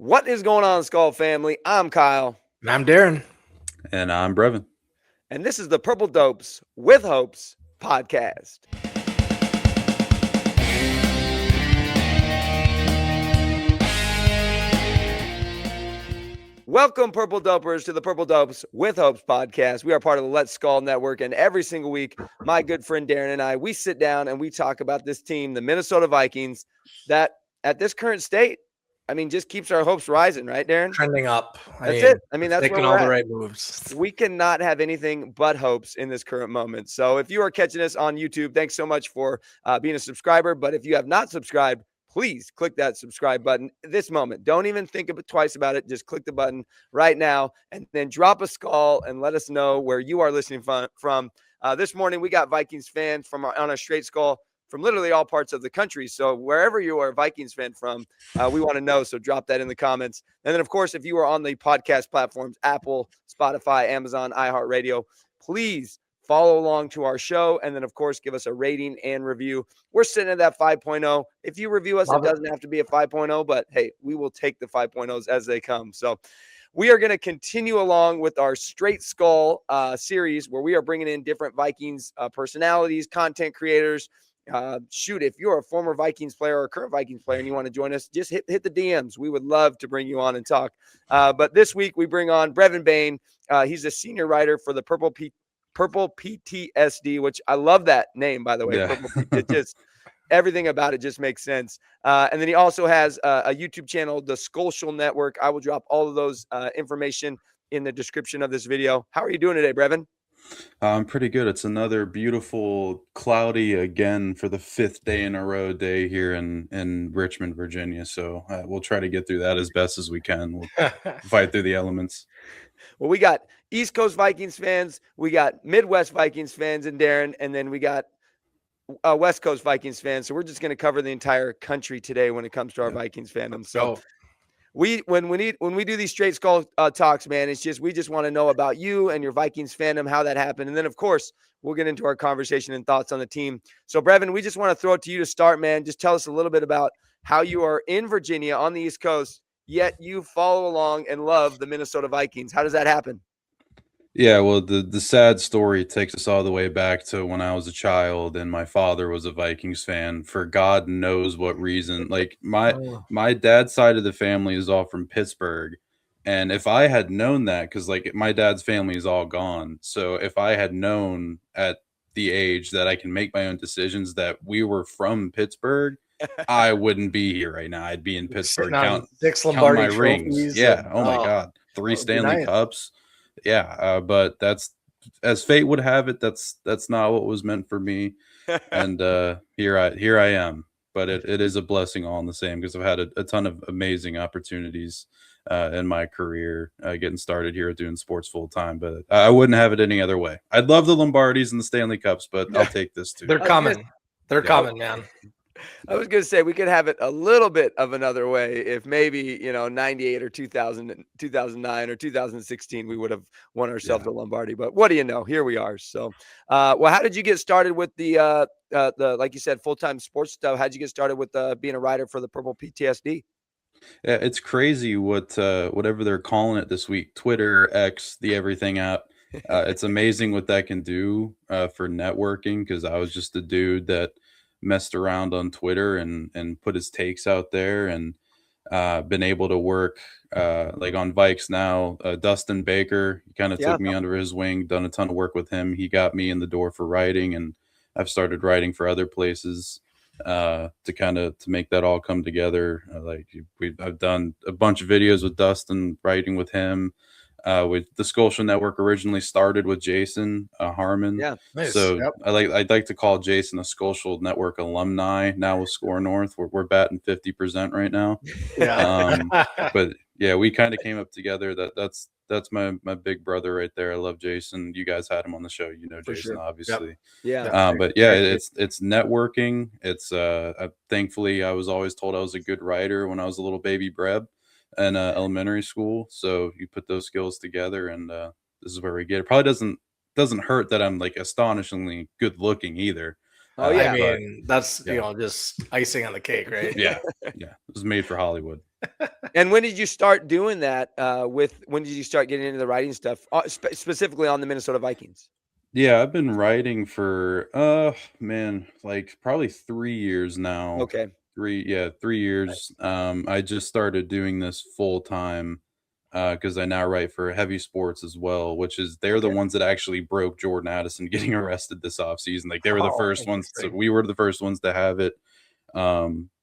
What is going on, Skol family? I'm Kyle, And I'm Darin. And I'm Brevan. and this is the Purple Dopes with Hopes podcast. Welcome, Purple Dopers, to the Purple Dopes with Hopes podcast. We are part of the Let's Skol Network, and every single week, my good friend Darin and I, we sit down and we talk about this team, the Minnesota Vikings, that at this current state, just keeps our hopes rising, right, Darin? Trending up. That's it. That's taking where all we're the at. right moves. We cannot have anything but hopes in this current moment. So if you are catching us on YouTube, thanks so much for being a subscriber. But if you have not subscribed, please click that subscribe button this moment. Don't even think twice about it. Just click the button right now and then drop a Skol and let us know where you are listening from. This morning, we got Vikings fans on a straight Skol from literally all parts of the country. So wherever you are a Vikings fan from, we want to know. So drop that in the comments. And then, of course, if you are on the podcast platforms, Apple, Spotify, Amazon, iHeartRadio, please follow along to our show. And then, of course, give us a rating and review. We're sitting at that 5.0. If you review us, it doesn't have to be a 5.0, but hey, we will take the 5.0s as they come. So we are going to continue along with our Straight Skol series where we are bringing in different Vikings personalities, content creators. If you're a former Vikings player or a current Vikings player and you want to join us, just hit the DMs. We would love to bring you on and talk. But this week we bring on Brevan Bane. He's a senior writer for the Purple PTSD, which I love that name, by the way. Yeah. It just everything about it just makes sense. And then he also has a YouTube channel, the Skol Network. I will drop all of those information in the description of this video. How are you doing today, Brevan? I'm pretty good. It's another beautiful, cloudy again for the fifth day in a row day here in Richmond, Virginia. So we'll try to get through that as best as we can. We'll fight through the elements. Well, we got East Coast Vikings fans, we got Midwest Vikings fans in Darin, and then we got West Coast Vikings fans. So we're just going to cover the entire country today when it comes to our Vikings fandom. So when we do these straight Skol talks, man, we just want to know about you and your Vikings fandom, how that happened. And then, of course, we'll get into our conversation and thoughts on the team. So, Brevan, we just want to throw it to you to start, man. Just tell us a little bit about how you are in Virginia on the East Coast, yet you follow along and love the Minnesota Vikings. How does that happen? Yeah, well, the sad story takes us all the way back to when I was a child and my father was a Vikings fan for God knows what reason. Like my dad's side of the family is all from Pittsburgh. And if I had known that, because like my dad's family is all gone. So if I had known at the age that I can make my own decisions that we were from Pittsburgh, I wouldn't be here right now. I'd be in Pittsburgh counting 6 Lombardi my trophies. rings. Yeah. Oh my God. 3 Stanley Cups. Yeah, but that's as fate would have it. That's not what was meant for me, and here I am. But it is a blessing all in the same because I've had a ton of amazing opportunities in my career getting started here doing sports full time. But I wouldn't have it any other way. I'd love the Lombardis and the Stanley Cups, but I'll take this too. They're coming. They're coming, man. I was going to say we could have it a little bit of another way if maybe, 98 or 2000, 2009 or 2016, we would have won ourselves a Lombardi. But what do you know? Here we are. So, how did you get started with the like you said, full-time sports stuff? How'd you get started with being a writer for the Purple PTSD? Yeah, it's crazy whatever they're calling it this week, Twitter, X, the everything app. It's amazing what that can do for networking because I was just a dude that messed around on Twitter and put his takes out there and been able to work like on Vikes now. Dustin Baker kind of took me under his wing, done a ton of work with him. He got me in the door for writing, and I've started writing for other places to make that all come together. I've done a bunch of videos with Dustin, writing with him. With the Skol Network originally started with Jason Harmon. Yeah, nice. So I'd like to call Jason a Skol Network alumni. Now with Score North, we're batting 50% right now. Yeah. But yeah, we kind of came up together. That's my big brother right there. I love Jason. You guys had him on the show. You know Jason, obviously. Yep. Yeah. But yeah, it's networking. It's thankfully I was always told I was a good writer when I was a little baby Breb in elementary school. So you put those skills together, and this is where we get it. Probably doesn't hurt that I'm like astonishingly good looking either. Oh, yeah. I mean, that's yeah. just icing on the cake, right? Yeah, yeah. It was made for Hollywood. And when did you start doing that? When did you start getting into the writing stuff, specifically on the Minnesota Vikings? Yeah, I've been writing for man, like probably 3 years now. Okay. 3 years. I just started doing this full time because I now write for Heavy Sports as well, which is they're the Okay. ones that actually broke Jordan Addison getting arrested this offseason. Like they were the Oh, first ones, so interesting. we were the first ones to have it.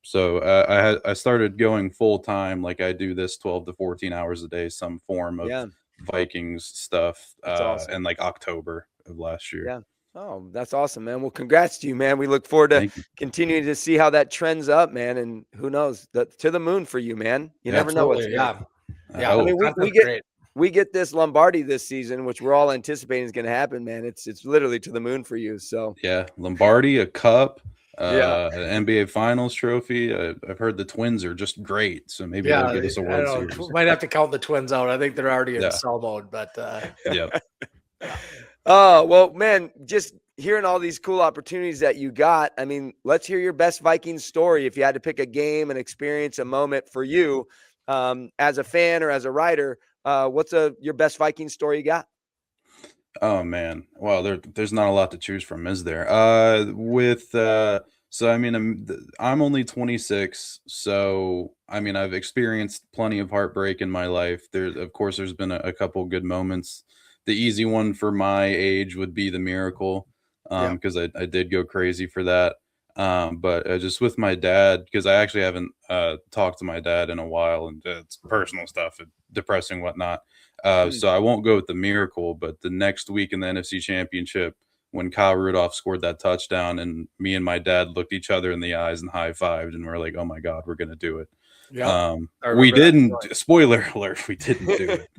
So I started going full time, like I do this 12 to 14 hours a day, some form of Yeah. Vikings stuff, That's awesome. in like October of last year. Yeah. Oh, that's awesome, man. Well, congrats to you, man. We look forward to Thank you. continuing to see how that trends up, man. And who knows, to the moon for you, man. You Yeah, never know what's Absolutely, going yeah. Yeah, I I mean, hope. we get we get this Lombardi this season, which we're all anticipating is going to happen, man. It's literally to the moon for you. So Yeah, Lombardi, a cup, yeah, an NBA Finals trophy. I've heard the Twins are just great, so maybe Yeah, they'll get us a I World don't know. Series. Might have to count the Twins out. I think they're already in Yeah. sell mode, but Yeah, oh well, man. Just hearing all these cool opportunities that you got. I mean, let's hear your best Vikings story. If you had to pick a game, an experience, a moment for you, as a fan or as a writer, what's your best Vikings story you got? oh man, well there's not a lot to choose from, is there? So I mean I'm only 26, so I mean I've experienced plenty of heartbreak in my life. Of course there's been a couple good moments. The easy one for my age would be the miracle, Yeah. because I did go crazy for that. But just with my dad, because I actually haven't talked to my dad in a while, and it's personal stuff, depressing, whatnot. So I won't go with the miracle, but the next week in the NFC Championship, when Kyle Rudolph scored that touchdown, and me and my dad looked each other in the eyes and high-fived, and we're like, "Oh my God, we're gonna do it." yeah. I We remember that didn't. Spoiler alert: we didn't do it.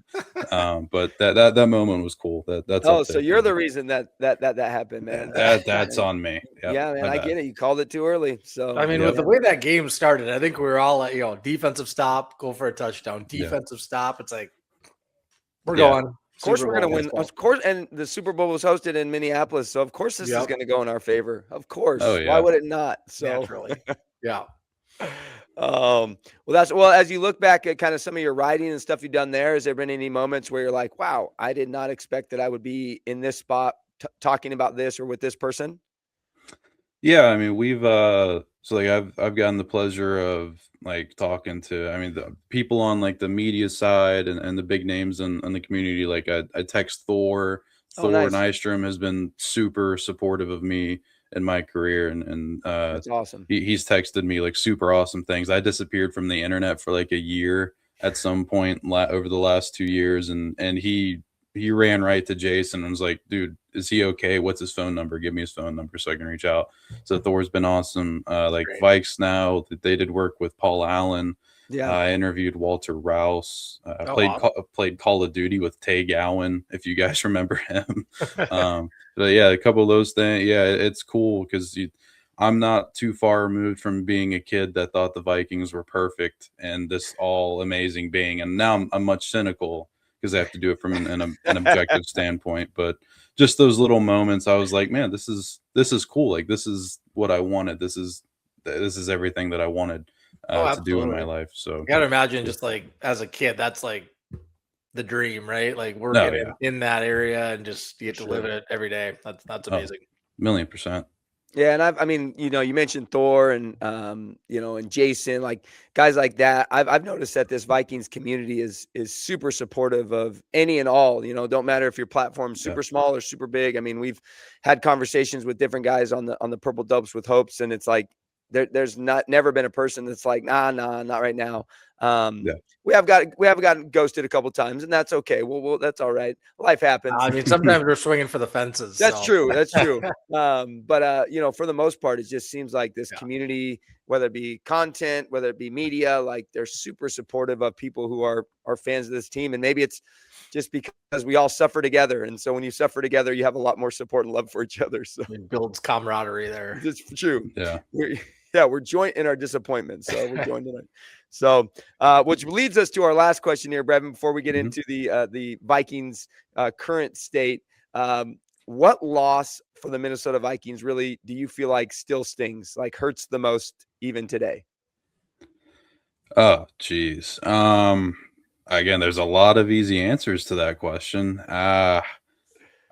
But that moment was cool. That's Oh, up so there. you're the reason that happened, man. That's on me. Yep, Yeah, man, my I bad. get it. You called it too early. So I mean, Yep. with the way that game started, I think we were all like, defensive stop, go for a touchdown. Yeah. Defensive stop. It's like we're Yeah. going. of course Super we're gonna Bowl. win. Of course, and the Super Bowl was hosted in Minneapolis, so of course this is Yep. gonna go in our favor. Of course. Oh Why yeah. would it not? So Naturally. Yeah. well, as you look back at kind of some of your writing and stuff you've done there, has there been any moments where you're like, wow, I did not expect that I would be in this spot talking about this or with this person? Yeah, I mean, we've so like I've gotten the pleasure of like talking to, I mean, the people on like the media side and the big names in the community. Like I text Thor. Oh, Thor nice. Nystrom has been super supportive of me in my career, and That's awesome. he's texted me like super awesome things. I disappeared from the internet for like a year at some point over the last 2 years, and he ran right to Jason and was like, dude, is he okay? What's his phone number? Give me his phone number so I can reach out. So Thor's been awesome. Like Great. Vikes now, they did work with Paul Allen. Yeah. I interviewed Walter Rouse. I awesome. played Call of Duty with Tay Gowan, if you guys remember him. But yeah, a couple of those things. Yeah, it's cool because I'm not too far removed from being a kid that thought the Vikings were perfect and this all amazing being. And now I'm much cynical because I have to do it from an objective standpoint. But just those little moments, I was like, man, this is cool. Like this is what I wanted. This is everything that I wanted to do in my absolutely. life. So You gotta imagine just like as a kid, that's like the dream, right? Like we're No, getting yeah. in that area and just you get to live Sure. it every day. That's Oh, amazing. 1,000,000%. Yeah, and I mean, you mentioned Thor and and Jason, like guys like that. I've noticed that this Vikings community is super supportive of any and all. Don't matter if your platform's super small or super big. I mean, we've had conversations with different guys on the Purple Dopes with Hopes, and it's like there's never been a person that's like, nah, not right now. Yeah. We have gotten ghosted a couple times, and that's okay. Well, that's all right. Life happens. I mean, sometimes we're swinging for the fences. That's so. true. That's true. But for the most part, it just seems like this Yeah. community, whether it be content, whether it be media, like they're super supportive of people who are fans of this team. And maybe it's just because we all suffer together. And so when you suffer together, you have a lot more support and love for each other. So It builds camaraderie there. it's true. Yeah. We're joint in our disappointment. So we're joined in it. So, which leads us to our last question here, Brevan, before we get into the Vikings current state. what loss for the Minnesota Vikings really do you feel like still stings, like hurts the most even today? Oh, geez. Again, there's a lot of easy answers to that question.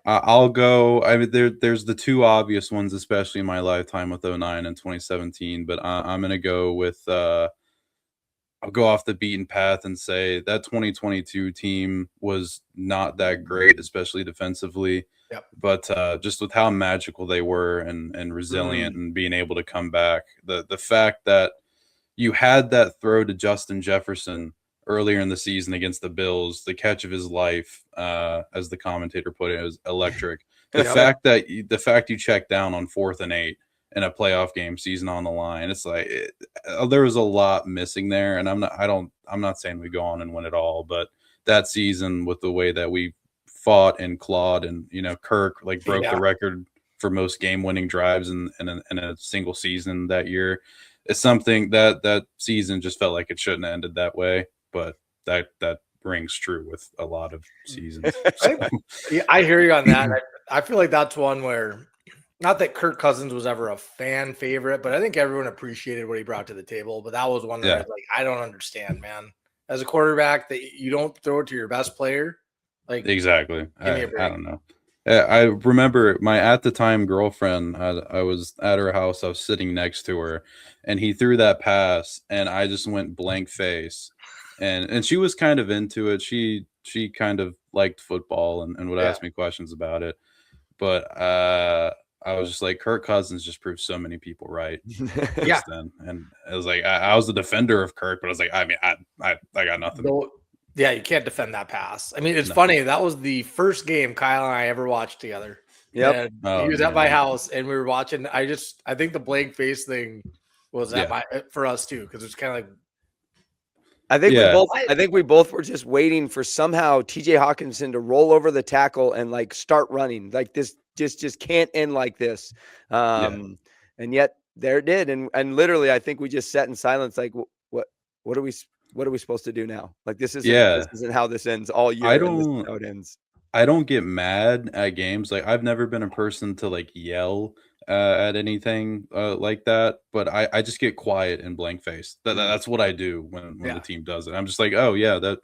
I'll go. I mean, there's the two obvious ones, especially in my lifetime with '09 and 2017. But I'm gonna go with. I'll go off the beaten path and say that 2022 team was not that great, especially defensively. Yep. But just with how magical they were and resilient and being able to come back, the fact that you had that throw to Justin Jefferson earlier in the season against the Bills, the catch of his life, as the commentator put it, was electric. The fact you check down on 4th and 8 in a playoff game, season on the line, it's like there was a lot missing there. And I'm not saying we go on and win it all, but that season with the way that we fought and clawed, and Kirk broke the record for most game-winning drives in a single season that year. It's something that season just felt like it shouldn't have ended that way, but that rings true with a lot of seasons. So. I hear you on that. I feel like that's one where, not that Kirk Cousins was ever a fan favorite, but I think everyone appreciated what he brought to the table. But that was one where I was like, I don't understand, man. As a quarterback, that you don't throw it to your best player. Like, exactly. I don't know. I remember my at the time girlfriend. I was at her house. I was sitting next to her, and he threw that pass, and I just went blank face. And she was kind of into it. She kind of liked football and would ask me questions about it. But I was just like, Kirk Cousins just proved so many people right. Then. And I was like, I was a defender of Kirk, but I was like, I mean, I got nothing. Yeah, you can't defend that pass. I mean, it's funny. That was the first game Kyle and I ever watched together. Yep. He was at my house, and we were watching. I think the blank face thing was for us too, because it's kind of like. I think we both were just waiting for somehow TJ Hawkinson to roll over the tackle and start running. Like this just can't end like this. And yet there it did. And literally, I think we just sat in silence. Like, what are we supposed to do now? Like, this isn't how this ends all year. This is how it ends. I don't get mad at games. Like, I've never been a person to yell at anything like that, but I just get quiet and blank face. That's what I do when the team does it. I'm just like, oh yeah,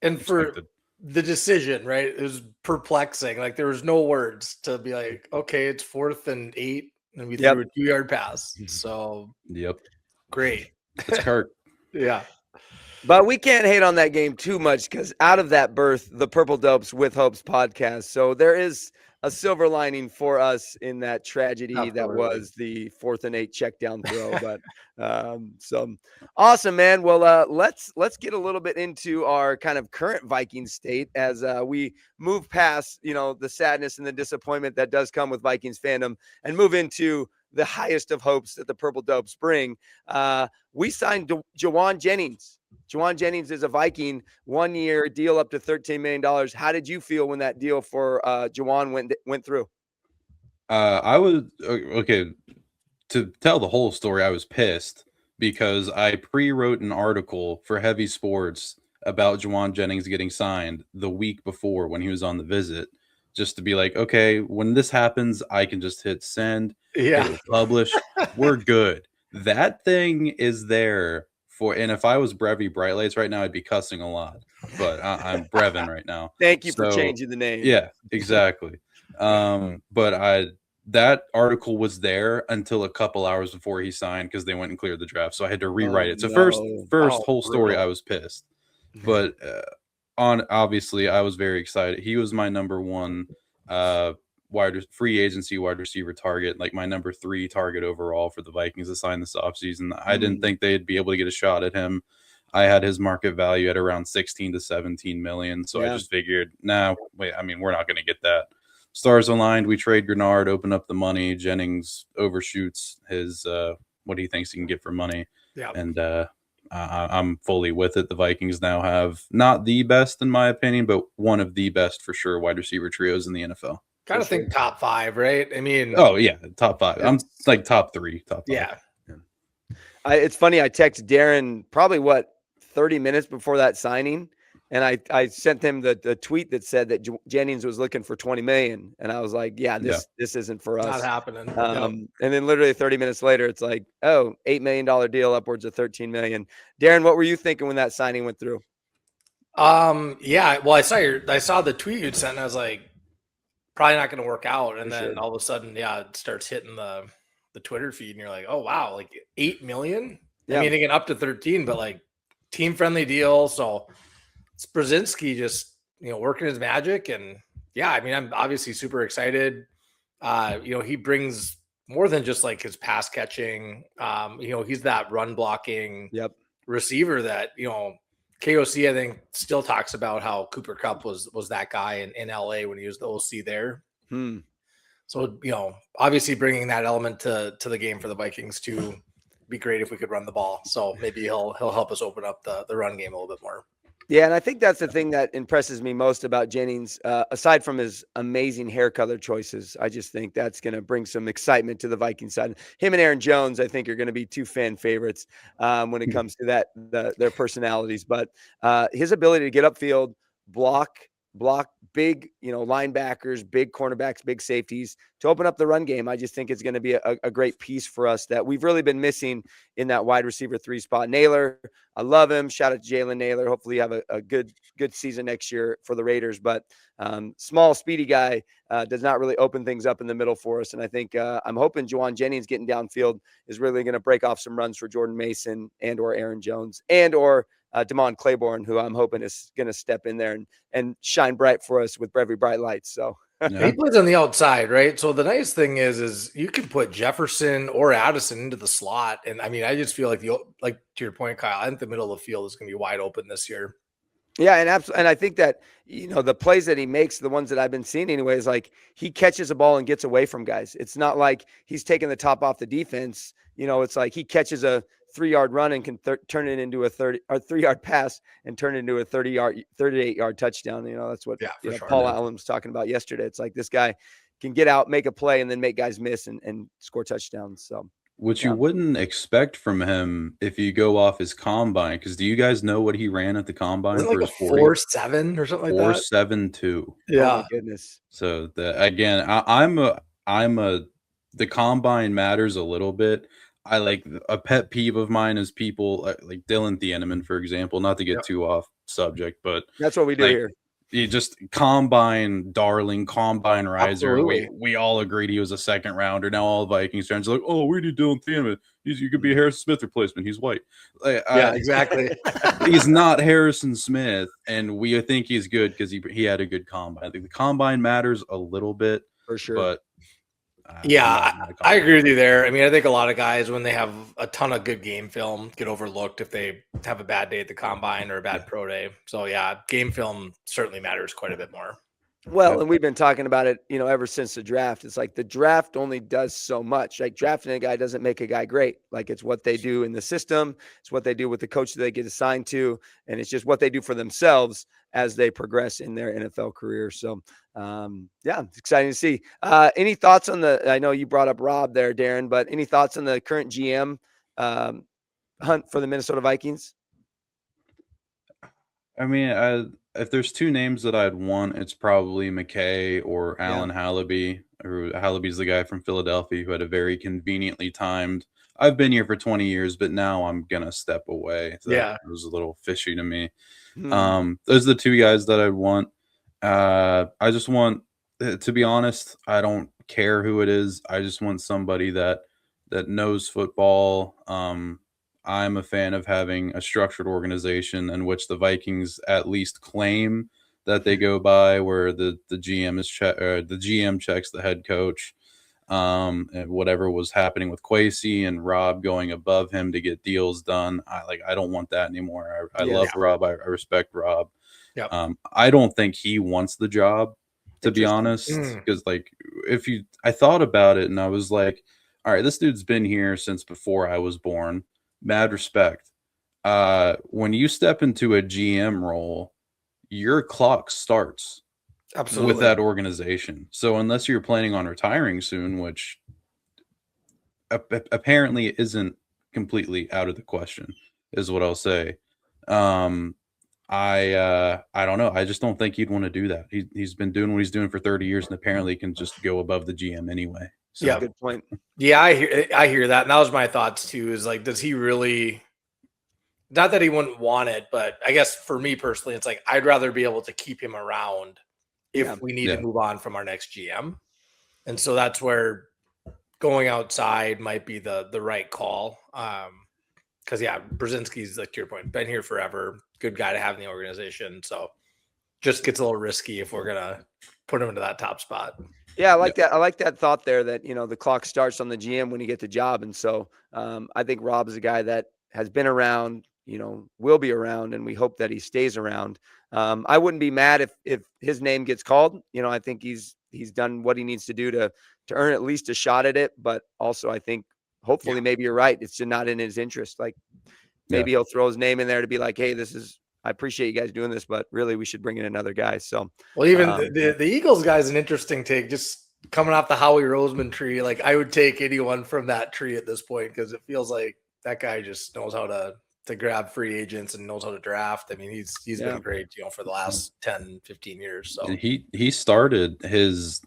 And for the decision, right, it was perplexing. Like, there was no words to be like, okay, it's 4th and 8, and we threw a 2-yard pass. So great. It's Kirk. Yeah. But we can't hate on that game too much, because out of that birth the Purple Dopes with Hopes podcast. So there is a silver lining for us in that tragedy that was the 4th and 8 check down throw. But so awesome, man. Well, let's get a little bit into our kind of current Vikings state as we move past, the sadness and the disappointment that does come with Vikings fandom, and move into the highest of hopes that the Purple Dopes bring. We signed Jauan Jennings. Jauan Jennings is a Viking, 1-year deal up to $13 million. How did you feel when that deal for Jauan went through? I was okay. To tell the whole story, I was pissed because I pre-wrote an article for Heavy Sports about Jauan Jennings getting signed the week before when he was on the visit, just to be like, okay, when this happens, I can just hit send, hit publish. We're good. That thing is there. And if I was Brevy Brightlights right now, I'd be cussing a lot. But I'm Brevan right now. Thank you for changing the name. Yeah, exactly. But that article was there until a couple hours before he signed, because they went and cleared the draft. So I had to rewrite it. So first whole story, I was pissed. But obviously, I was very excited. He was my number one free agency wide receiver target, like my number 3 target overall for the Vikings to sign this offseason. I didn't think they'd be able to get a shot at him. I had his market value at around 16 to 17 million. So I just figured, we're not going to get that. Stars aligned. We trade Grenard, open up the money. Jennings overshoots his what he thinks he can get for money. Yeah. And I'm fully with it. The Vikings now have not the best, in my opinion, but one of the best for sure wide receiver trios in the NFL. Kind of think top 5, right? I mean, top 5. I'm like top 3, top 5. Yeah. It's funny. I texted Darin probably 30 minutes before that signing, And I sent him the tweet that said that Jennings was looking for 20 million. And I was like, yeah, this isn't for Not us. happening. And then literally 30 minutes later, it's like, oh, $8 million deal, upwards of 13 million. Darin, what were you thinking when that signing went through? Yeah, well, I saw the tweet you'd sent, and I was like, probably not going to work out. And then all of a sudden, it starts hitting the Twitter feed, and you're like, oh wow, like 8 million. Yeah. I mean, again, up to 13, but like team friendly deal. So it's Brzezinski just working his magic, and yeah, I mean, I'm obviously super excited. He brings more than just like his pass catching. He's that run blocking receiver that KOC, I think, still talks about how Cooper Kupp was that guy in LA when he was the OC there. So, obviously bringing that element to the game for the Vikings to be great if we could run the ball. So maybe he'll help us open up the run game a little bit more. Yeah, and I think that's the thing that impresses me most about Jennings, aside from his amazing hair color choices. I just think that's going to bring some excitement to the Viking side. Him and Aaron Jones, I think, are going to be two fan favorites when it comes to their personalities. But his ability to get upfield, block big, linebackers, big cornerbacks, big safeties to open up the run game. I just think it's going to be a great piece for us that we've really been missing in that wide receiver 3 spot. Naylor, I love him. Shout out to Jalen Naylor. Hopefully you have a good season next year for the Raiders, but small, speedy guy does not really open things up in the middle for us. And I think I'm hoping Juwan Jennings getting downfield is really going to break off some runs for Jordan Mason and or Aaron Jones and or Damon Claiborne, who I'm hoping is going to step in there and shine bright for us with very bright lights. So he plays on the outside, right? So the nice thing is you can put Jefferson or Addison into the slot, and I mean, I just feel like to your point, Kyle, I think the middle of the field is going to be wide open this year. Yeah, and I think that the plays that he makes, the ones that I've been seeing anyway, is like he catches a ball and gets away from guys. It's not like he's taking the top off the defense. It's like he catches a 3-yard run and can turn it into a 3-yard pass and turn it into a 38-yard touchdown. That's what Paul Allen was talking about yesterday. It's like this guy can get out, make a play, and then make guys miss and score touchdowns. So, which you wouldn't expect from him if you go off his combine. Because do you guys know what he ran at the combine for his 4.7 or something like that? 4.72. Yeah, oh my goodness. So again, the combine matters a little bit. I like a pet peeve of mine is people like Dylan Thieneman, for example, not to get too off subject, but that's what we do here. You just combine darling, combine riser. Absolutely. We all agreed he was a second rounder. Now all Vikings fans are like, oh, we need Dylan Thieneman. You could be a Harrison Smith replacement. He's white. Exactly. He's not Harrison Smith, and we think he's good because he had a good combine. I think the combine matters a little bit for sure, but. I agree with you there. I mean, I think a lot of guys, when they have a ton of good game film, get overlooked if they have a bad day at the combine or a bad pro day. So, game film certainly matters quite a bit more. Well, and we've been talking about it, ever since the draft. It's like the draft only does so much. Like drafting a guy doesn't make a guy great. Like it's what they do in the system. It's what they do with the coach that they get assigned to. And it's just what they do for themselves as they progress in their NFL career. So, it's exciting to see. Any thoughts on I know you brought up Rob there, Darin, but any thoughts on the current GM hunt for the Minnesota Vikings? I mean, if there's two names that I'd want, it's probably McKay or Alan Hallaby. Hallaby's the guy from Philadelphia who had a very conveniently timed. I've been here for 20 years, but now I'm gonna step away. So it was a little fishy to me. Those are the two guys that I'd want. I just want, to be honest, I don't care who it is. I just want somebody that knows football. I'm a fan of having a structured organization in which the Vikings at least claim that they go by, where the GM the GM checks the head coach, and whatever was happening with Kwesi and Rob going above him to get deals done. I don't want that anymore. I love Rob. I respect Rob. I don't think he wants the job, to be honest, because I thought about it and I was like, all right, this dude's been here since before I was born. Mad respect. When you step into a GM role, your clock starts with that organization. So unless you're planning on retiring soon, which apparently isn't completely out of the question, is what I'll say. I don't know. I just don't think he'd want to do that. He's been doing what he's doing for 30 years, and apparently can just go above the GM anyway. So. Yeah, good point. Yeah, I hear that. And that was my thoughts too, is like, does he really, not that he wouldn't want it, but I guess for me personally, it's like, I'd rather be able to keep him around if we need to move on from our next GM. And so that's where going outside might be the right call. Because Brzezinski's, like to your point, been here forever, good guy to have in the organization. So just gets a little risky if we're gonna put him into that top spot. Yeah, I like that. I like that thought there that, the clock starts on the GM when you get the job. And so I think Rob is a guy that has been around, will be around, and we hope that he stays around. I wouldn't be mad if his name gets called. I think he's done what he needs to do to earn at least a shot at it. But also, I think hopefully maybe you're right. It's just not in his interest. Like maybe he'll throw his name in there to be like, hey, I appreciate you guys doing this, but really we should bring in another guy. So, well, even the Eagles guy is an interesting take, just coming off the Howie Roseman tree. Like I would take anyone from that tree at this point, because it feels like that guy just knows how to grab free agents and knows how to draft. I mean, he's been great, for the last 10, 15 years. So he started his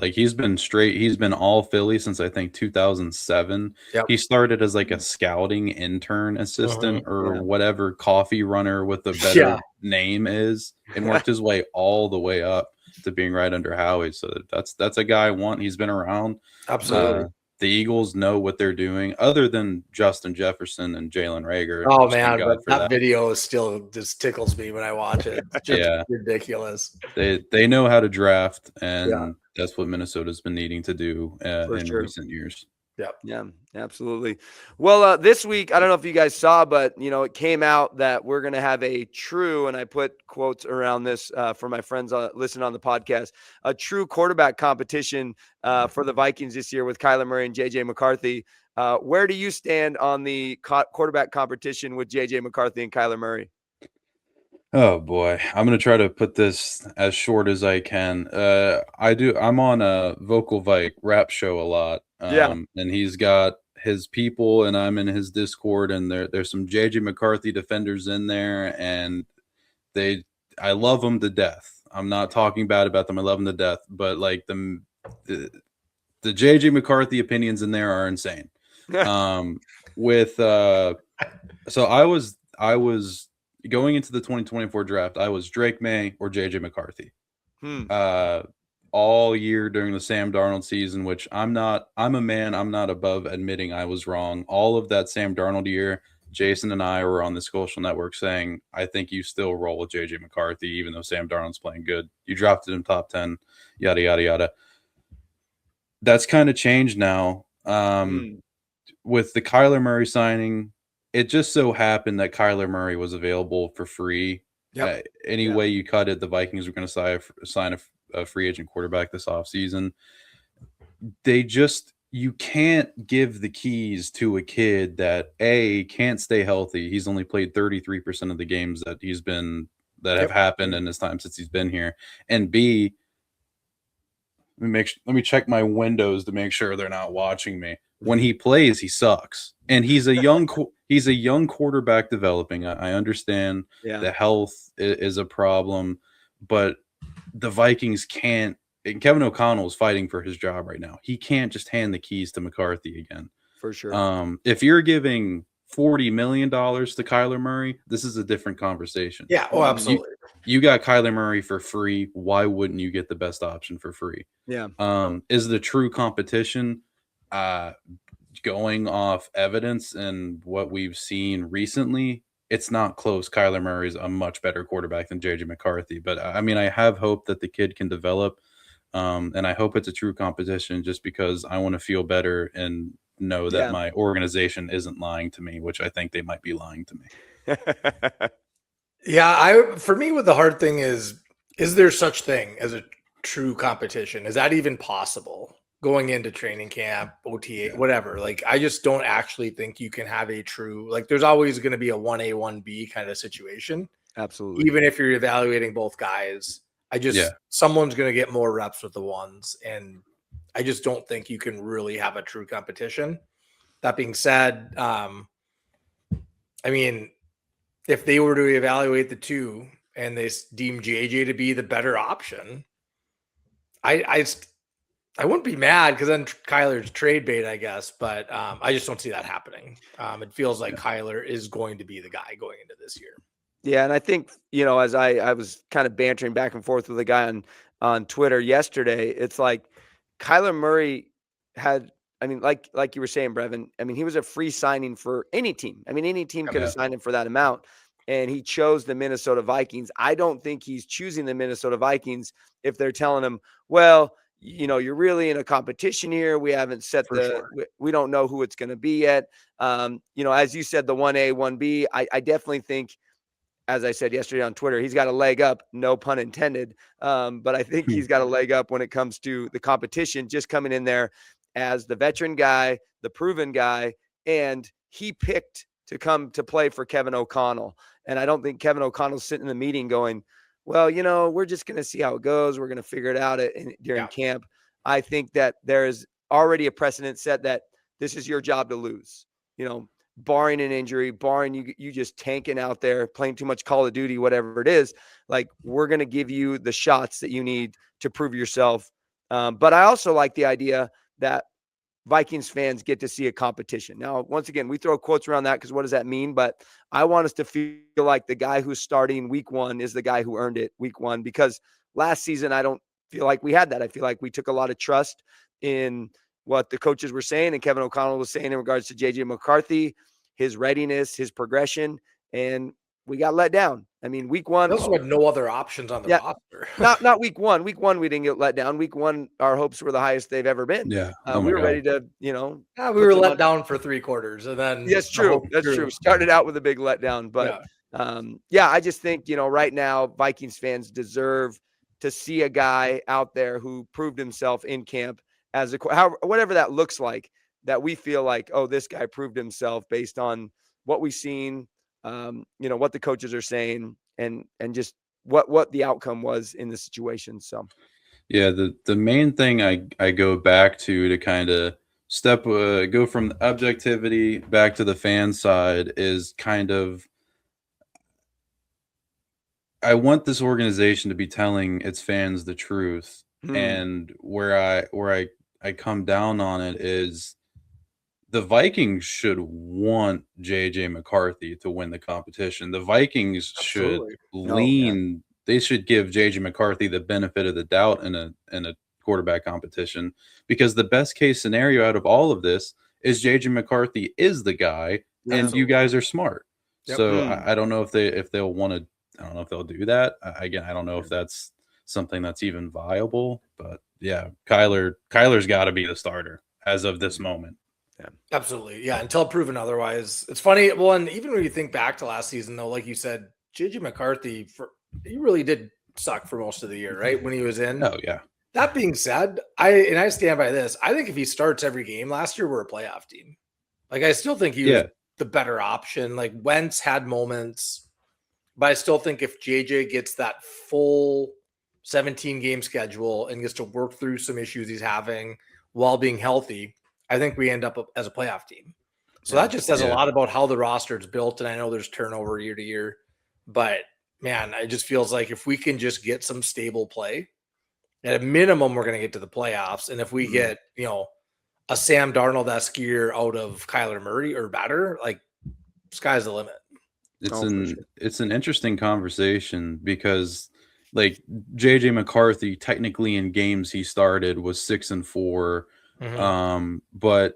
he's been all Philly since I think 2007. Yep. He started as like a scouting intern assistant or whatever coffee runner with a better name is, and worked his way all the way up to being right under Howie. So that's a guy I want. He's been around. Absolutely. The Eagles know what they're doing, other than Justin Jefferson and Jalen Reagor. Oh man, that video is still just tickles me when I watch it. It's just ridiculous. They know how to draft, and that's what Minnesota's been needing to do in recent years. Yeah, absolutely. Well, this week, I don't know if you guys saw, but it came out that we're going to have a true, and I put quotes around this for my friends listening on the podcast, a true quarterback competition for the Vikings this year with Kyler Murray and JJ McCarthy. Where do you stand on the quarterback competition with JJ McCarthy and Kyler Murray? Oh boy, I'm gonna try to put this as short as I can. I'm on a Vocal Vike rap show a lot. And he's got his people, and I'm in his Discord, and there's some JJ McCarthy defenders in there, and I love them to death. I'm not talking bad about them. I love them to death, but like the JJ McCarthy opinions in there are insane. So I was going into the 2024 draft, I was Drake May or JJ McCarthy. All year during the Sam Darnold season, which I'm not above admitting I was wrong. All of that Sam Darnold year, Jason and I were on the social network saying, I think you still roll with JJ McCarthy, even though Sam Darnold's playing good. You drafted him top 10, yada, yada, yada. That's kind of changed now. With the Kyler Murray signing, it just so happened that Kyler Murray was available for free. Any way you cut it, the Vikings were going to sign a free agent quarterback this offseason. You can't give the keys to a kid that can't stay healthy. He's only played 33% of the games that have happened in his time since he's been here. And B, let me check my windows to make sure they're not watching me. When he plays, he sucks. And he's a young quarterback developing. I understand the health is a problem, but the Vikings can't. And Kevin O'Connell is fighting for his job right now. He can't just hand the keys to McCarthy again. For sure. If you're giving $40 million to Kyler Murray, this is a different conversation. Yeah, absolutely. You got Kyler Murray for free. Why wouldn't you get the best option for free? Yeah. Is the true competition going off evidence and what we've seen recently? It's not close. Kyler Murray is a much better quarterback than JJ McCarthy. But I mean, I have hope that the kid can develop. And I hope it's a true competition, just because I want to feel better and know that my organization isn't lying to me, which I think they might be lying to me. For me, what the hard thing is there such thing as a true competition? Is that even possible going into training camp, OTA, whatever? Like, I just don't actually think you can have a true, like, there's always going to be a 1A, 1B kind of situation. Absolutely. Even if you're evaluating both guys. Someone's going to get more reps with the ones, and I just don't think you can really have a true competition. That being said, I mean, if they were to evaluate the two and they deem JJ to be the better option, I wouldn't be mad because then Kyler's trade bait, I guess, but I just don't see that happening. It feels like Kyler is going to be the guy going into this year. Yeah, and I think, as I was kind of bantering back and forth with a guy on Twitter yesterday, it's like Kyler Murray had, like you were saying, Brevan, he was a free signing for any team. Any team could have signed him for that amount, and he chose the Minnesota Vikings. I don't think he's choosing the Minnesota Vikings if they're telling him, well, you're really in a competition here. We haven't set we don't know who it's going to be yet. As you said, the 1A, 1B, I definitely think, as I said yesterday on Twitter, he's got a leg up, no pun intended. But I think he's got a leg up when it comes to the competition, just coming in there as the veteran guy, the proven guy. And he picked to come to play for Kevin O'Connell. And I don't think Kevin O'Connell's sitting in the meeting going, well, we're just going to see how it goes. We're going to figure it out during camp. I think that there's already a precedent set that this is your job to lose, barring an injury, barring you just tanking out there, playing too much Call of Duty, whatever it is. Like, we're going to give you the shots that you need to prove yourself. But I also like the idea that Vikings fans get to see a competition. Now, once again, we throw quotes around that because what does that mean? But I want us to feel like the guy who's starting week one is the guy who earned it week one, because last season, I don't feel like we had that. I feel like we took a lot of trust in what the coaches were saying and Kevin O'Connell was saying in regards to JJ McCarthy, his readiness, his progression, and we got let down. Week one, we also had no other options on the roster. not week one. Week one, we didn't get let down. Week one, our hopes were the highest they've ever been. Yeah. We were ready to, we were let down for 3 quarters, and then that's true. Started out with a big letdown, but I just think, right now, Vikings fans deserve to see a guy out there who proved himself in camp as whatever that looks like, that we feel like, oh, this guy proved himself based on what we've seen, what the coaches are saying, and just what the outcome was in the situation. So, yeah, the main thing I go back to kind of go from objectivity back to the fan side is kind of, I want this organization to be telling its fans the truth. And where I come down on it is the Vikings should want JJ McCarthy to win the competition. The Vikings should lean. They should give JJ McCarthy the benefit of the doubt in a quarterback competition, because the best case scenario out of all of this is JJ McCarthy is the guy, and you guys are smart. So I don't know if they'll want to. I don't know if they'll do that. Again, I don't know if that's something that's even viable. But yeah, Kyler's got to be the starter as of this moment. Yeah, absolutely. Yeah, until proven otherwise. It's funny. Well, and even when you think back to last season, though, like you said, JJ McCarthy, he really did suck for most of the year, right? When he was in. Oh yeah. That being said, I stand by this. I think if he starts every game last year, we're a playoff team. Like, I still think he was the better option. Like, Wentz had moments, but I still think if JJ gets that full 17-game schedule and gets to work through some issues he's having while being healthy, I think we end up as a playoff team. So that just says a lot about how the roster is built. And I know there's turnover year to year, but man, it just feels like if we can just get some stable play, at a minimum, we're going to get to the playoffs. And if we get, a Sam Darnold-esque year out of Kyler Murray or better, like, sky's the limit. It's an interesting conversation because, like, JJ McCarthy technically in games he started was 6-4. But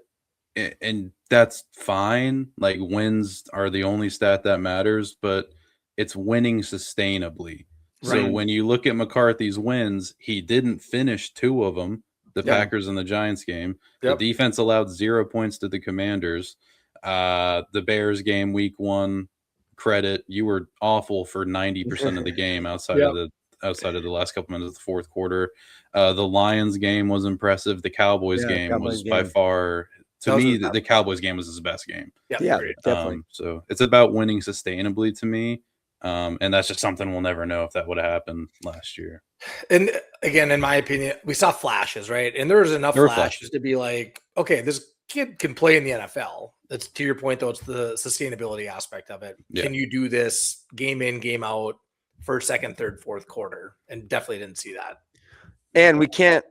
that's fine. Like, wins are the only stat that matters, but it's winning sustainably. Right. So when you look at McCarthy's wins, he didn't finish 2 of them, the Packers and the Giants game. The defense allowed 0 points to the Commanders. The Bears game week 1, credit, you were awful for 90% of the game outside of the last couple minutes of the fourth quarter. The Lions game was impressive. The Cowboys game was by far, to me, the Cowboys game was his best game. Yeah, definitely. So it's about winning sustainably to me. And that's just something we'll never know if that would have happened last year. And again, in my opinion, we saw flashes, right? And there was enough flashes to be like, okay, this kid can play in the NFL. That's to your point, though. It's the sustainability aspect of it. Yeah. Can you do this game in, game out, first, second, third, fourth quarter? And definitely didn't see that. And we can't,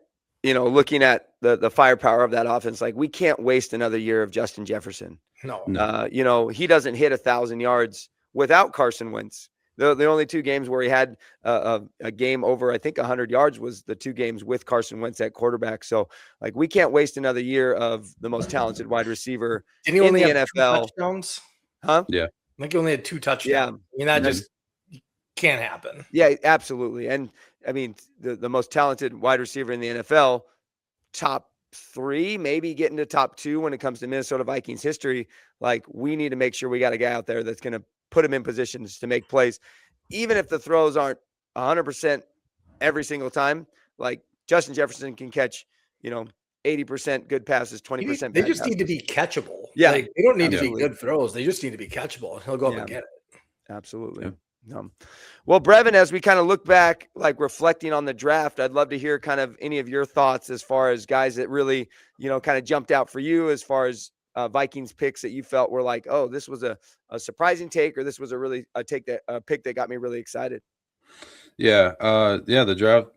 looking at the firepower of that offense, like we can't waste another year of Justin Jefferson. No. He doesn't hit 1,000 yards without Carson Wentz. The only 2 games where he had a game over, I think, 100 yards was the 2 games with Carson Wentz at quarterback. So, like, we can't waste another year of the most talented wide receiver in the NFL. Touchdowns? Huh? Yeah. I think he only had 2 touchdowns. Yeah. I mean, that just can't happen. Yeah, absolutely. And, I mean, the most talented wide receiver in the NFL, top 3, maybe getting to top 2 when it comes to Minnesota Vikings history. Like, we need to make sure we got a guy out there that's going to put him in positions to make plays, even if the throws aren't 100% every single time. Like Justin Jefferson can catch, 80% good passes, 20% They just need to be catchable. Yeah. Like, they don't need to be good throws. They just need to be catchable. He'll go up and get it. Absolutely. Well, Brevan, as we kind of look back, like reflecting on the draft, I'd love to hear kind of any of your thoughts as far as guys that really, kind of jumped out for you as far as Vikings picks that you felt were like, oh, this was a surprising take, or this was a pick that got me really excited. Yeah. The draft.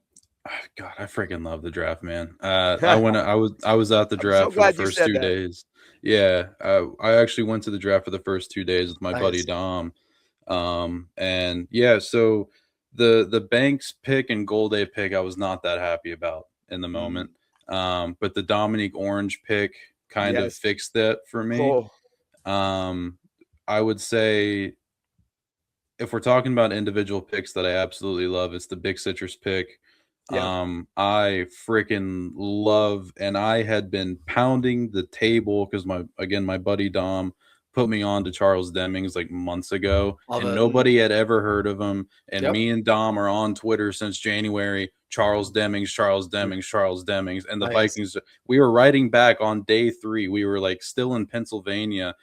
God, I freaking love the draft, man. I was at the draft for the first 2 days. Yeah. I actually went to the draft for the first 2 days with my buddy Dom. And yeah, so the Banks pick and Golday pick, I was not that happy about in the moment. But the Dominique Orange pick kind of fixed that for me. Cool. I would say if we're talking about individual picks that I absolutely love, it's the Big Citrus pick. Yeah. I freaking love, and I had been pounding the table because my buddy Dom put me on to Charles Demings like months ago, and nobody had ever heard of him. And me and Dom are on Twitter since January. Charles Demings. And the Vikings, we were writing back on day 3. We were like still in Pennsylvania,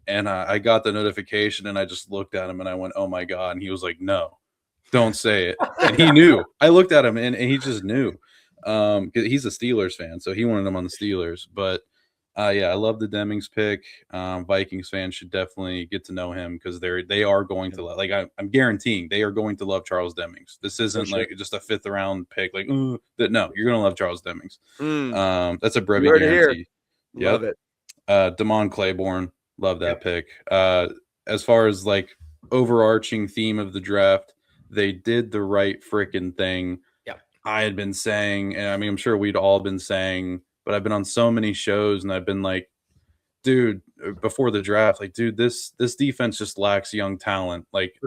and I got the notification, and I just looked at him and I went, oh my God. And he was like, no, don't say it. And he knew. I looked at him and he just knew. He's a Steelers fan, so he wanted him on the Steelers. But I love the Demings pick. Vikings fans should definitely get to know him because they are going to like I'm guaranteeing they are going to love Charles Demings. This isn't like just a 5th round pick. Like no, you're gonna love Charles Demings. That's a Brevan guarantee. Love it. Damon Claiborne, love that pick. As far as like overarching theme of the draft, they did the right freaking thing. I had been saying, and I mean, I'm sure we'd all been saying, but I've been on so many shows and I've been like, dude, before the draft, like, dude, this defense just lacks young talent, like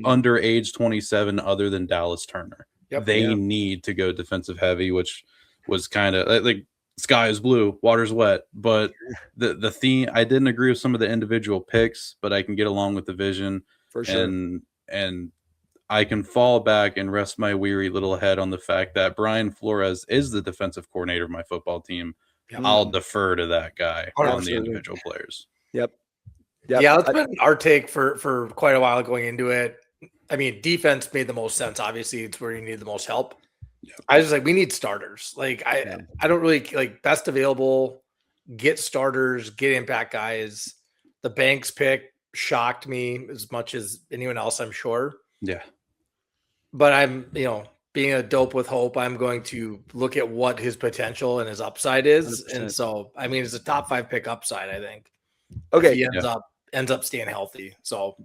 under age 27, other than Dallas Turner. They need to go defensive heavy, which was kind of like sky is blue, water's wet. But the theme, I didn't agree with some of the individual picks, but I can get along with the vision for sure. And I can fall back and rest my weary little head on the fact that Brian Flores is the defensive coordinator of my football team. I'll defer to that guy on the individual players. Yep. Yeah, that's been our take for quite a while going into it. I mean, defense made the most sense. Obviously, it's where you need the most help. I was like, we need starters. Like, I don't really like best available, get starters, get impact guys. The Banks pick shocked me as much as anyone else, I'm sure. Yeah. But I'm, being a dope with hope, I'm going to look at what his potential and his upside is. 100%. And so, I mean, it's a top 5 pick upside, I think. Okay. He ends up staying healthy. So,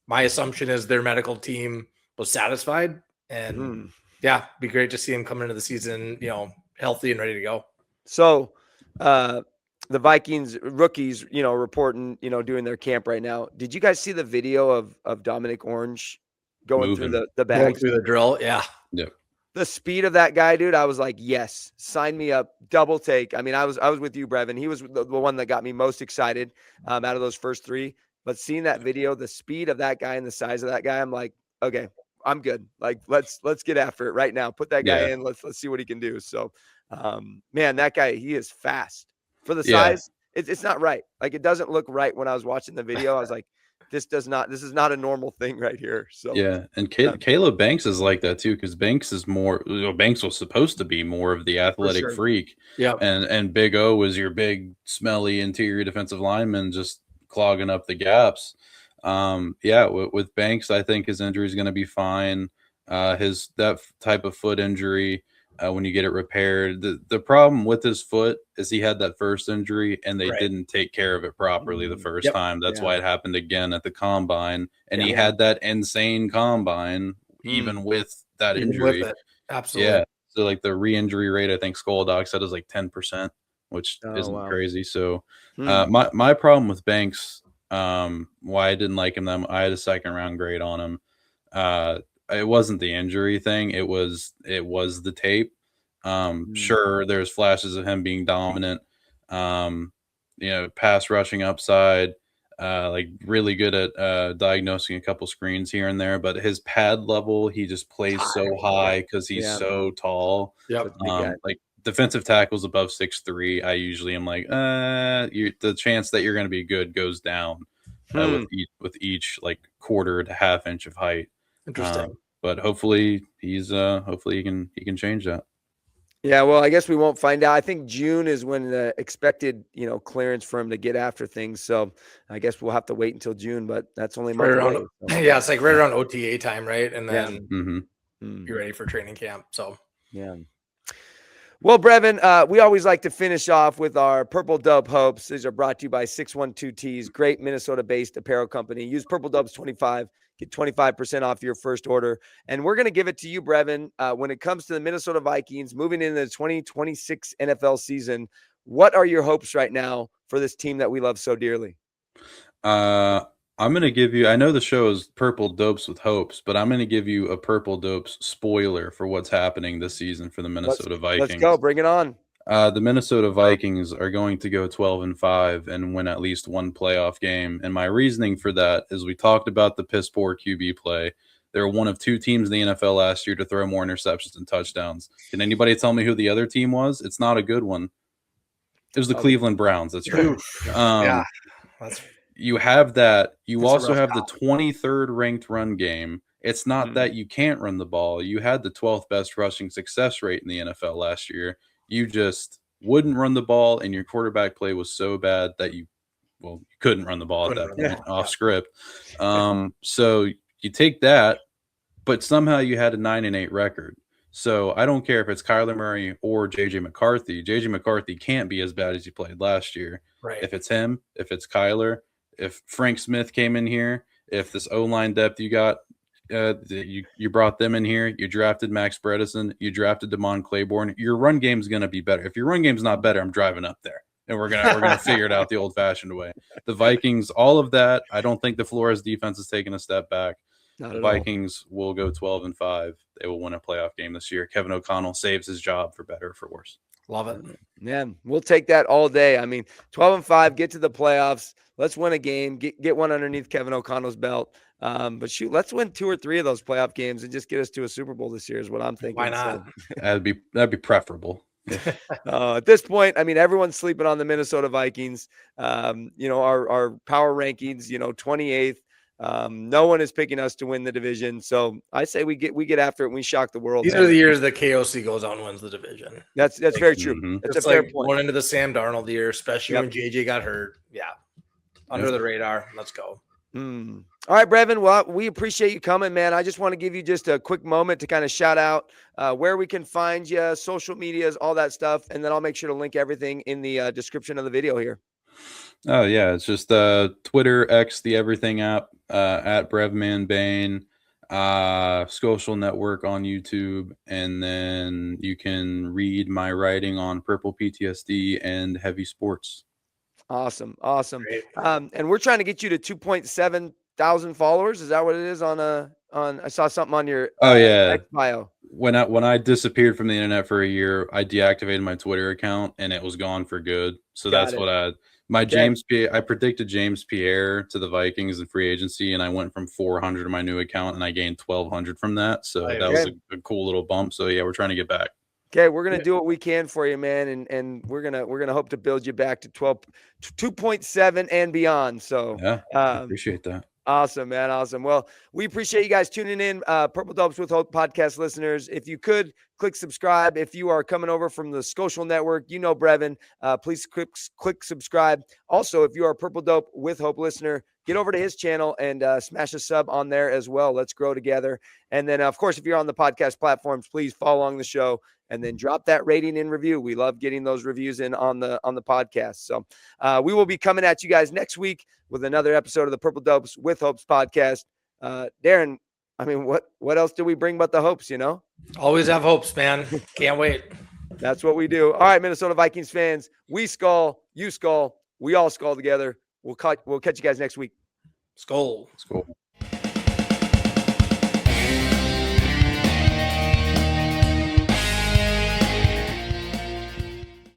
my assumption is their medical team was satisfied, and be great to see him come into the season, healthy and ready to go. So, the Vikings rookies, reporting, doing their camp right now. Did you guys see the video of Dominic Orange going through the bags? Going through the drill? Yeah. The speed of that guy, dude, I was like, yes, sign me up, double take. I mean, I was with you, Brevan. He was the one that got me most excited out of those first 3. But seeing that video, the speed of that guy and the size of that guy, I'm like, okay, I'm good. Like, let's get after it right now. Put that guy in. Let's see what he can do. So, man, that guy, he is fast for the size. It's not right. Like, it doesn't look right when I was watching the video. I was like, this is not a normal thing right here. So yeah, and Caleb Banks is like that too, because Banks is more. Banks was supposed to be more of the athletic freak, yeah, and Big O was your big smelly interior defensive lineman just clogging up the gaps. With Banks, I think his injury is going to be fine. That type of foot injury. When you get it repaired, the problem with his foot is he had that first injury and they didn't take care of it properly the first time. That's why it happened again at the combine, and he had that insane combine even with that injury. Absolutely. Yeah, so like the re-injury rate, I think Skol Doc said is like 10%, which isn't crazy. So my problem with Banks, why I didn't like him, I had a second round grade on him. It wasn't the injury thing. It was the tape. Sure, there's flashes of him being dominant. Pass rushing upside, like really good at diagnosing a couple screens here and there. But his pad level, he just plays so high because he's so tall. Yep. Like defensive tackles above 6'3", I usually am like, the chance that you're going to be good goes down with each like quarter to half inch of height. Interesting. But hopefully he can change that. Yeah, well, I guess we won't find out. I think June is when the expected, clearance for him to get after things. So I guess we'll have to wait until June, but that's only a month away. So. Yeah, it's like right around OTA time, right? And then Mm-hmm. be ready for training camp. So yeah. Well, Brevan, we always like to finish off with our Purple Dope hopes. These are brought to you by 612Tees, great Minnesota-based apparel company. Use Purple Dopes 25, get 25% off your first order. And we're going to give it to you, Brevan, when it comes to the Minnesota Vikings moving into the 2026 NFL season. What are your hopes right now for this team that we love so dearly? I'm going to give you, I know the show is Purple Dopes with Hopes, but I'm going to give you a Purple Dopes spoiler for what's happening this season for the Minnesota Vikings. Let's go. Bring it on. The Minnesota Vikings are going to go 12-5 and win at least one playoff game. And my reasoning for that is we talked about the piss poor QB play. They were one of two teams in the NFL last year to throw more interceptions than touchdowns. Can anybody tell me who the other team was? It's not a good one. It was the Cleveland Browns. That's right. You have that. You also have the 23rd ranked run game. It's not that you can't run the ball. You had the 12th best rushing success rate in the NFL last year. You just wouldn't run the ball, and your quarterback play was so bad that you couldn't run the ball at that point off script. So you take that, but somehow you had a 9-8 record. So I don't care if it's Kyler Murray or JJ McCarthy. JJ McCarthy can't be as bad as he played last year. Right. If it's him, if it's Kyler, if Frank Smith came in here, if this O-line depth you got, you brought them in here, you drafted Max Bredesen, you drafted Damon Claiborne, your run game's going to be better. If your run game's not better, I'm driving up there. And we're gonna figure it out the old-fashioned way. The Vikings, all of that, I don't think the Flores defense is taking a step back. The Vikings will go 12-5. They will win a playoff game this year. Kevin O'Connell saves his job for better or for worse. Love it. Yeah, we'll take that all day. I mean, 12-5, get to the playoffs. Let's win a game. Get one underneath Kevin O'Connell's belt. But shoot, let's win 2 or 3 of those playoff games and just get us to a Super Bowl this year is what I'm thinking. Why not? So. That'd be preferable. At this point, I mean, everyone's sleeping on the Minnesota Vikings. Our power rankings, 28th. No one is picking us to win the division. So I say we get after it and we shock the world. These are the years that KOC goes out and wins the division. That's very true. Mm-hmm. That's a fair point. One into the Sam Darnold year, especially when JJ got hurt. Yeah. Under the radar. Let's go. All right, Brevan. Well, we appreciate you coming, man. I just want to give you just a quick moment to kind of shout out where we can find you, social medias, all that stuff. And then I'll make sure to link everything in the description of the video here. Oh, yeah. It's just Twitter, X, the Everything app, at Brevan Bane, Social Network on YouTube. And then you can read my writing on Purple PTSD and Heavy Sports. Awesome. And we're trying to get you to 2.7 thousand followers. Is that what it is on I saw something on your bio. When I disappeared from the internet for a year, I deactivated my Twitter account and it was gone for good. So that's what I predicted James Pierre to the Vikings in free agency, and I went from 400 to my new account and I gained 1,200 from that. So that was a cool little bump. So yeah, we're trying to get back. Okay, we're gonna do what we can for you, man, and we're gonna hope to build you back to 2.7 and beyond. So yeah, appreciate that. Awesome, man. Awesome. Well, we appreciate you guys tuning in. Purple Dopes with Hope podcast listeners. If you could click subscribe. If you are coming over from the Social Network, you know Brevan, please click subscribe. Also, if you are a Purple Dope with Hope listener, get over to his channel and smash a sub on there as well. Let's grow together. And then, of course, if you're on the podcast platforms, please follow along the show and then drop that rating and review. We love getting those reviews in on the podcast. So we will be coming at you guys next week with another episode of the Purple Dopes with Hopes podcast. Darin, I mean, what else do we bring but the hopes, you know? Always have hopes, man. Can't wait. That's what we do. All right, Minnesota Vikings fans, we Skol, you Skol, we all Skol together. We'll catch you guys next week. Skol. Skol.